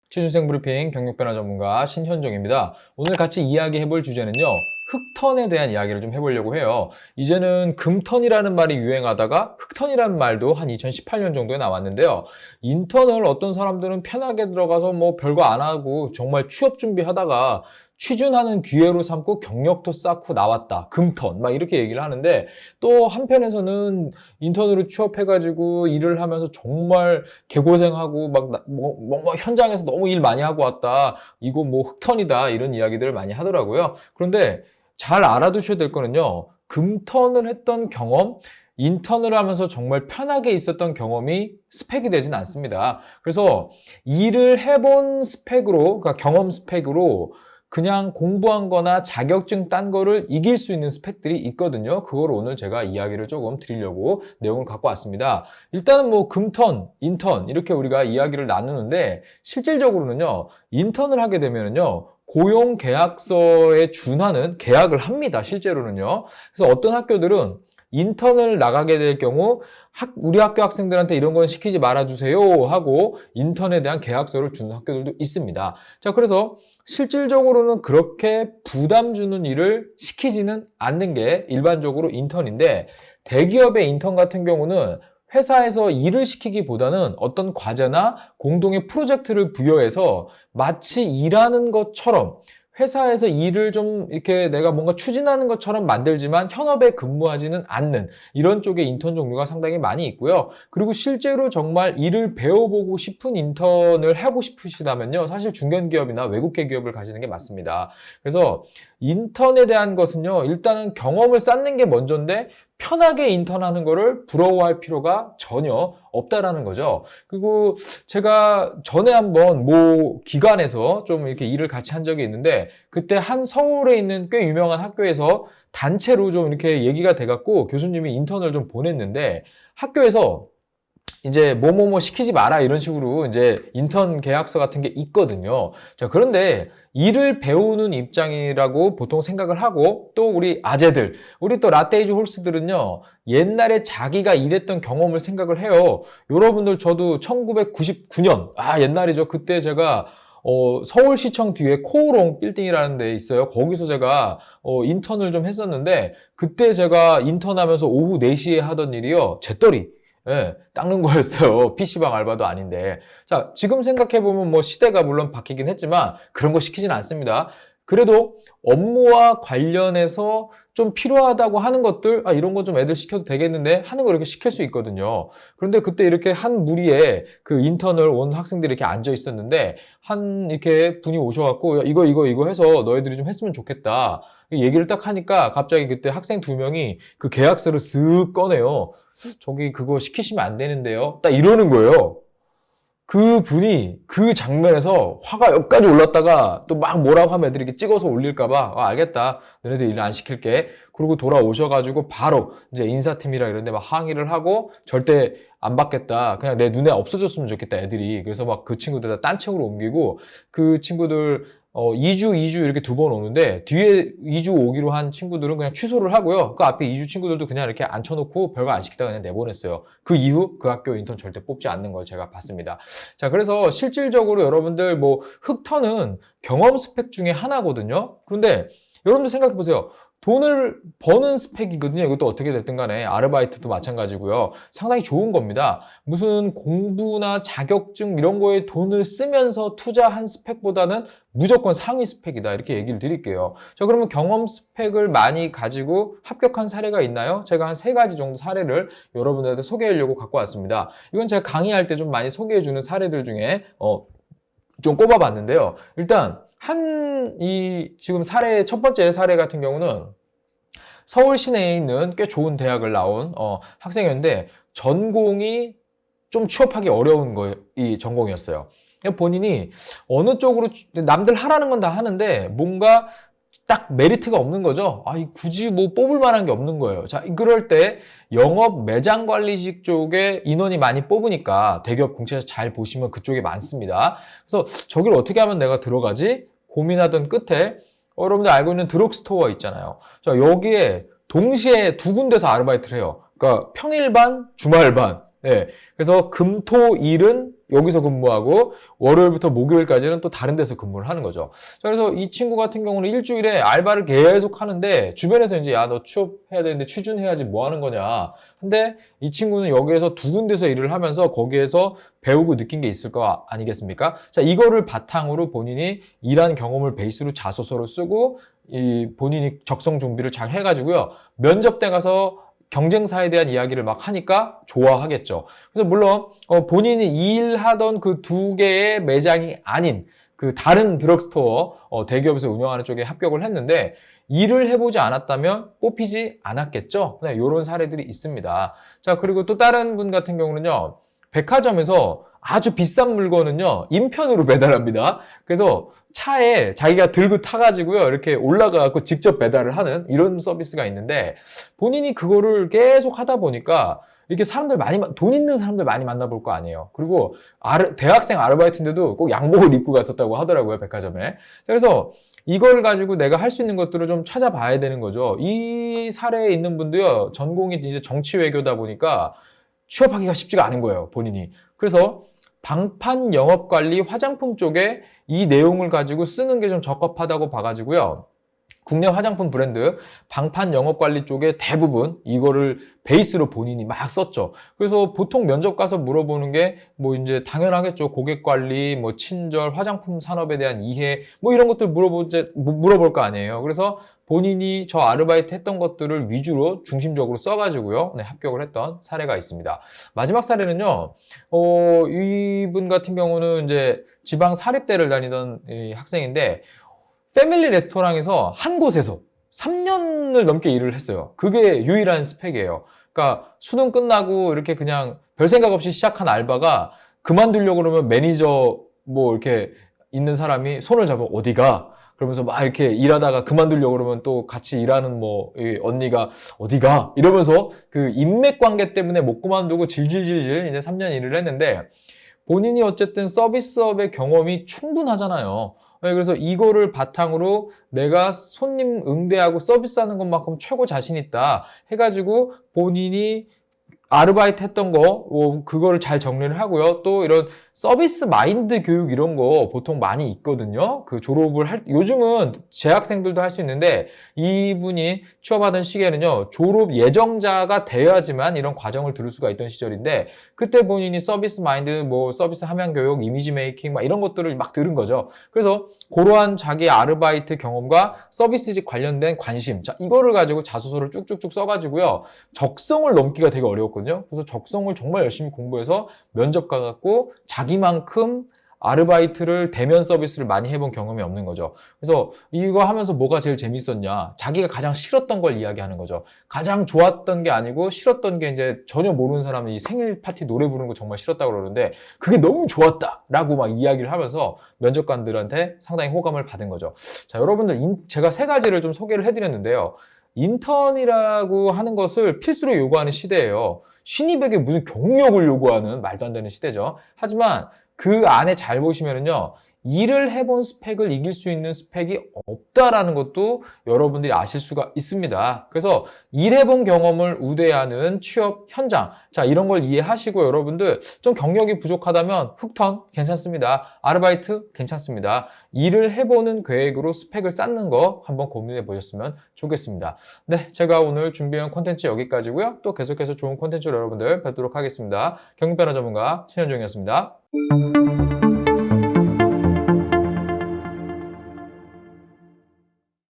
취준생 브리핑 경력변화 전문가 신현종입니다. 오늘 같이 이야기해볼 주제는요, 흑턴에 대한 이야기를 좀 해보려고 해요. 이제는 금턴이라는 말이 유행하다가 흑턴이라는 말도 한 2018년 정도에 나왔는데요. 인턴을 어떤 사람들은 편하게 들어가서 뭐 별거 안 하고 정말 취업 준비하다가 취준하는 기회로 삼고 경력도 쌓고 나왔다. 금턴. 막 이렇게 얘기를 하는데, 또 한편에서는 인턴으로 취업해가지고 일을 하면서 정말 개고생하고 뭐 현장에서 너무 일 많이 하고 왔다. 이거 뭐 흑턴이다. 이런 이야기들을 많이 하더라고요. 그런데 잘 알아두셔야 될 거는요. 금턴을 했던 경험, 인턴을 하면서 정말 편하게 있었던 경험이 스펙이 되진 않습니다. 그래서 일을 해본 스펙으로, 그러니까 경험 스펙으로 그냥 공부한 거나 자격증 딴 거를 이길 수 있는 스펙들이 있거든요. 그걸 오늘 제가 이야기를 조금 드리려고 내용을 갖고 왔습니다. 일단은 뭐 금턴, 인턴 이렇게 우리가 이야기를 나누는데 실질적으로는요. 인턴을 하게 되면은요. 고용 계약서에 준하는 계약을 합니다. 실제로는요. 그래서 어떤 학교들은 인턴을 나가게 될 경우 우리 학교 학생들한테 이런 건 시키지 말아주세요 하고 인턴에 대한 계약서를 주는 학교들도 있습니다. 자, 그래서 실질적으로는 그렇게 부담 주는 일을 시키지는 않는 게 일반적으로 인턴인데, 대기업의 인턴 같은 경우는 회사에서 일을 시키기보다는 어떤 과제나 공동의 프로젝트를 부여해서 마치 일하는 것처럼 회사에서 일을 좀 이렇게 내가 뭔가 추진하는 것처럼 만들지만 현업에 근무하지는 않는 이런 쪽의 인턴 종류가 상당히 많이 있고요. 그리고 실제로 정말 일을 배워보고 싶은 인턴을 하고 싶으시다면요. 사실 중견기업이나 외국계 기업을 가시는 게 맞습니다. 그래서 인턴에 대한 것은요. 일단은 경험을 쌓는 게 먼저인데 편하게 인턴하는 거를 부러워할 필요가 전혀 없다라는 거죠. 그리고 제가 전에 한번 모 기관에서 좀 이렇게 일을 같이 한 적이 있는데, 그때 한 서울에 있는 꽤 유명한 학교에서 단체로 좀 이렇게 얘기가 돼갖고 교수님이 인턴을 좀 보냈는데, 학교에서 이제 뭐뭐뭐 시키지 마라 이런 식으로 이제 인턴 계약서 같은 게 있거든요. 자, 그런데 일을 배우는 입장이라고 보통 생각을 하고, 또 우리 아재들, 우리 또 라떼이즈 홀스들은요, 옛날에 자기가 일했던 경험을 생각을 해요. 여러분들, 저도 1999년, 옛날이죠. 그때 제가 서울시청 뒤에 코오롱 빌딩이라는 데 있어요. 거기서 제가 인턴을 좀 했었는데, 그때 제가 인턴하면서 오후 4시에 하던 일이요, 재떨이, 예, 닦는 거였어요. PC방 알바도 아닌데. 자, 지금 생각해보면 뭐 시대가 물론 바뀌긴 했지만 그런 거 시키진 않습니다. 그래도 업무와 관련해서 좀 필요하다고 하는 것들, 이런 거 좀 애들 시켜도 되겠는데 하는 거 이렇게 시킬 수 있거든요. 그런데 그때 이렇게 한 무리에 그 인턴을 온 학생들이 이렇게 앉아 있었는데, 이렇게 분이 오셔갖고, 야, 이거 해서 너희들이 좀 했으면 좋겠다. 얘기를 딱 하니까 갑자기 그때 학생 2명이 그 계약서를 쓱 꺼내요. 저기 그거 시키시면 안 되는데요. 딱 이러는 거예요. 그 분이 그 장면에서 화가 여기까지 올랐다가 또 막 뭐라고 하면 애들이 이렇게 찍어서 올릴까봐, 알겠다. 너네들 일 안 시킬게. 그러고 돌아오셔가지고 바로 이제 인사팀이라 이런데 막 항의를 하고, 절대 안 받겠다. 그냥 내 눈에 없어졌으면 좋겠다, 애들이. 그래서 막 그 친구들 다 딴 층으로 옮기고, 그 친구들 2주 이렇게 2번 오는데, 뒤에 2주 오기로 한 친구들은 그냥 취소를 하고요. 그 앞에 2주 친구들도 그냥 이렇게 앉혀놓고 별거 안 시키다가 그냥 내보냈어요. 그 이후 그 학교 인턴 절대 뽑지 않는 걸 제가 봤습니다. 자, 그래서 실질적으로 여러분들 뭐 흑턴은 경험 스펙 중에 하나거든요. 그런데 여러분들 생각해 보세요. 돈을 버는 스펙이거든요. 이것도 어떻게 됐든 간에 아르바이트도 마찬가지고요. 상당히 좋은 겁니다. 무슨 공부나 자격증 이런 거에 돈을 쓰면서 투자한 스펙보다는 무조건 상위 스펙이다. 이렇게 얘기를 드릴게요. 자, 그러면 경험 스펙을 많이 가지고 합격한 사례가 있나요? 제가 한 3가지 정도 사례를 여러분들한테 소개하려고 갖고 왔습니다. 이건 제가 강의할 때 좀 많이 소개해주는 사례들 중에 좀 꼽아봤는데요. 일단 지금 첫 번째 사례 같은 경우는 서울 시내에 있는 꽤 좋은 대학을 나온 학생이었는데, 전공이 좀 취업하기 어려운 이 전공이었어요. 본인이 어느 쪽으로 남들 하라는 건 다 하는데 뭔가 딱 메리트가 없는 거죠. 굳이 뭐 뽑을 만한 게 없는 거예요. 자, 그럴 때 영업 매장 관리직 쪽에 인원이 많이 뽑으니까, 대기업 공채에서 잘 보시면 그쪽에 많습니다. 그래서 저기를 어떻게 하면 내가 들어가지? 고민하던 끝에 여러분들 알고 있는 드럭스토어 있잖아요. 자, 여기에 동시에 2군데서 아르바이트를 해요. 그러니까 평일 반, 주말 반. 네. 그래서 금, 토, 일은 여기서 근무하고 월요일부터 목요일까지는 또 다른 데서 근무를 하는 거죠. 자, 그래서 이 친구 같은 경우는 일주일에 알바를 계속 하는데 주변에서 이제 야, 너 취업해야 되는데 취준해야지 뭐 하는 거냐. 근데 이 친구는 여기에서 두 군데서 일을 하면서 거기에서 배우고 느낀 게 있을 거 아니겠습니까? 자, 이거를 바탕으로 본인이 일한 경험을 베이스로 자소서를 쓰고 이 본인이 적성 준비를 잘 해가지고요. 면접 때 가서 경쟁사에 대한 이야기를 막 하니까 좋아하겠죠. 그래서 물론 본인이 일하던 그 두 개의 매장이 아닌 그 다른 드럭스토어 대기업에서 운영하는 쪽에 합격을 했는데 일을 해보지 않았다면 뽑히지 않았겠죠. 네, 이런 사례들이 있습니다. 자, 그리고 또 다른 분 같은 경우는요. 백화점에서 아주 비싼 물건은요. 인편으로 배달합니다. 그래서 차에 자기가 들고 타가지고요. 이렇게 올라가갖고 직접 배달을 하는 이런 서비스가 있는데 본인이 그거를 계속 하다 보니까 이렇게 사람들 돈 있는 사람들 많이 만나볼 거 아니에요. 그리고 대학생 아르바이트인데도 꼭 양복을 입고 갔었다고 하더라고요. 백화점에. 그래서 이걸 가지고 내가 할 수 있는 것들을 좀 찾아봐야 되는 거죠. 이 사례에 있는 분도요. 전공이 이제 정치 외교다 보니까 취업하기가 쉽지가 않은 거예요. 본인이. 그래서 방판 영업관리 화장품 쪽에 이 내용을 가지고 쓰는 게 좀 적합하다고 봐가지고요. 국내 화장품 브랜드 방판 영업관리 쪽에 대부분 이거를 베이스로 본인이 막 썼죠. 그래서 보통 면접 가서 물어보는 게 뭐 이제 당연하겠죠. 고객 관리, 뭐 친절, 화장품 산업에 대한 이해, 뭐 이런 것들 물어볼 거 아니에요. 그래서 본인이 저 아르바이트 했던 것들을 위주로 중심적으로 써가지고요. 네, 합격을 했던 사례가 있습니다. 마지막 사례는요. 이분 같은 경우는 이제 지방 사립대를 다니던 이 학생인데 패밀리 레스토랑에서 한 곳에서 3년을 넘게 일을 했어요. 그게 유일한 스펙이에요. 그러니까 수능 끝나고 이렇게 그냥 별 생각 없이 시작한 알바가 그만두려고 그러면 매니저 뭐 이렇게 있는 사람이 손을 잡아 어디가? 그러면서 막 이렇게 일하다가 그만두려고 그러면 또 같이 일하는 뭐 언니가 어디가? 이러면서 그 인맥 관계 때문에 못 그만두고 질질질질 이제 3년 일을 했는데 본인이 어쨌든 서비스업의 경험이 충분하잖아요. 네, 그래서 이거를 바탕으로 내가 손님 응대하고 서비스하는 것만큼 최고 자신 있다 해가지고 본인이 아르바이트 했던 거, 그거를 잘 정리를 하고요. 또 이런 서비스 마인드 교육 이런 거 보통 많이 있거든요. 그 요즘은 재학생들도 할 수 있는데 이분이 취업하던 시기에는요, 졸업 예정자가 되어야지만 이런 과정을 들을 수가 있던 시절인데 그때 본인이 서비스 마인드, 뭐 서비스 함양 교육, 이미지 메이킹 막 이런 것들을 막 들은 거죠. 그래서 그러한 자기 아르바이트 경험과 서비스직 관련된 관심, 자, 이거를 가지고 자소서를 쭉쭉쭉 써가지고요. 적성을 넘기가 되게 어려웠거든요. 그래서 적성을 정말 열심히 공부해서 면접 가갖고 자기만큼 아르바이트를 대면 서비스를 많이 해본 경험이 없는 거죠. 그래서 이거 하면서 뭐가 제일 재밌었냐? 자기가 가장 싫었던 걸 이야기하는 거죠. 가장 좋았던 게 아니고 싫었던 게 이제 전혀 모르는 사람이 생일 파티 노래 부르는 거 정말 싫었다고 그러는데 그게 너무 좋았다라고 막 이야기를 하면서 면접관들한테 상당히 호감을 받은 거죠. 자, 여러분들 제가 세 가지를 좀 소개를 해드렸는데요. 인턴이라고 하는 것을 필수로 요구하는 시대예요. 신입에게 무슨 경력을 요구하는 말도 안 되는 시대죠. 하지만 그 안에 잘 보시면은요, 일을 해본 스펙을 이길 수 있는 스펙이 없다라는 것도 여러분들이 아실 수가 있습니다. 그래서 일해본 경험을 우대하는 취업 현장, 자, 이런 걸 이해하시고 여러분들 좀 경력이 부족하다면 흑턴 괜찮습니다. 아르바이트 괜찮습니다. 일을 해보는 계획으로 스펙을 쌓는 거 한번 고민해 보셨으면 좋겠습니다. 네, 제가 오늘 준비한 콘텐츠 여기까지고요. 또 계속해서 좋은 콘텐츠로 여러분들 뵙도록 하겠습니다. 경력변화 전문가 신현종이었습니다.